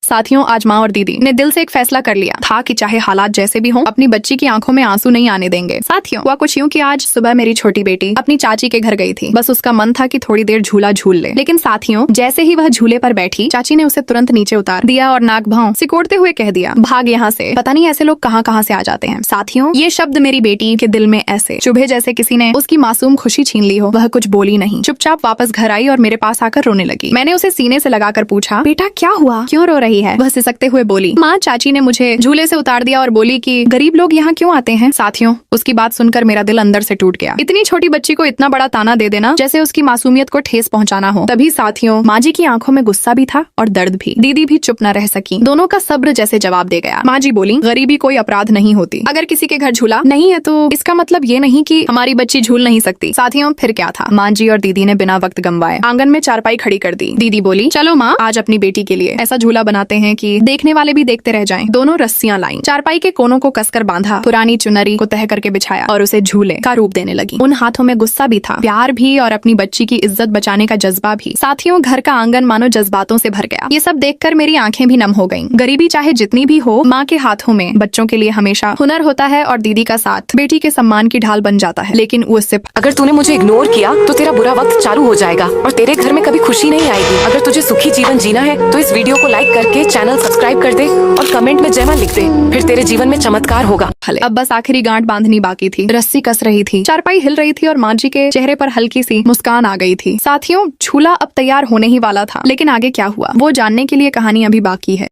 साथियों, आज माँ और दीदी ने दिल से एक फैसला कर लिया था कि चाहे हालात जैसे भी हों, अपनी बच्ची की आंखों में आंसू नहीं आने देंगे। साथियों, हुआ कुछ यूं कि आज सुबह मेरी छोटी बेटी अपनी चाची के घर गई थी। बस उसका मन था कि थोड़ी देर झूला झूल ले, लेकिन साथियों, जैसे ही वह झूले पर बैठी, चाची ने उसे तुरंत नीचे उतार दिया और नाक भाव सिकोड़ते हुए कह दिया, भाग यहाँ से। पता नहीं ऐसे लोग कहाँ से आ जाते हैं। साथियों, ये शब्द मेरी बेटी के दिल में ऐसे चुभे जैसे किसी ने उसकी मासूम खुशी छीन ली हो। वह कुछ बोली नहीं, चुपचाप वापस घर आई और मेरे पास आकर रोने लगी। मैंने उसे सीने से लगाकर पूछा, बेटा क्या हुआ, क्यों रो रही है? वह सिसकते हुए बोली, माँ, चाची ने मुझे झूले से उतार दिया और बोली कि गरीब लोग यहाँ क्यों आते हैं। साथियों, उसकी बात सुनकर मेरा दिल अंदर से टूट गया। इतनी छोटी बच्ची को इतना बड़ा ताना दे देना जैसे उसकी मासूमियत को ठेस पहुंचाना हो। तभी साथियों, माँ जी की आंखों में गुस्सा भी था और दर्द भी। दीदी भी चुप न रह सकी, दोनों का सब्र जैसे जवाब दे गया। माँ जी बोली, गरीबी कोई अपराध नहीं होती। अगर किसी के घर झूला नहीं है तो इसका मतलब ये नहीं कि हमारी बच्ची झूल नहीं सकती। साथियों, फिर क्या था, माँ जी और दीदी ने बिना वक्त गंवाए आंगन में चारपाई खड़ी कर दी। दीदी बोली, चलो माँ, आज अपनी बेटी के लिए ऐसा झूला बनाते हैं कि देखने वाले भी देखते रह जाएं। दोनों रस्सियां लाईं, चारपाई के कोनों को कसकर बांधा, पुरानी चुनरी को तह करके बिछाया और उसे झूले का रूप देने लगी। उन हाथों में गुस्सा भी था, प्यार भी और अपनी बच्ची की इज्जत बचाने का जज्बा भी। साथियों, घर का आंगन मानो जज्बातों से भर गया। ये सब देखकर मेरी आंखें भी नम हो गईं। गरीबी चाहे जितनी भी हो, माँ के हाथों में बच्चों के लिए हमेशा हुनर होता है और दीदी का साथ बेटी के सम्मान की ढाल बन जाता है। लेकिन उससे अगर तूने मुझे इग्नोर किया तो तेरा बुरा वक्त चालू हो जाएगा और तेरे घर में कभी खुशी नहीं आएगी। अगर तुझे सुखी जीवन जीना है तो इस वीडियो को लाइक करके चैनल सब्सक्राइब कर दे और कमेंट में जय मां लिख दे, फिर तेरे जीवन में चमत्कार होगा। अब बस आखिरी गांठ बांधनी बाकी थी। रस्सी कस रही थी, चारपाई हिल रही थी और माँ जी के चेहरे पर हल्की सी मुस्कान आ गई थी। साथियों, झूला अब तैयार होने ही वाला था, लेकिन आगे क्या हुआ वो जानने के लिए कहानी अभी बाकी है।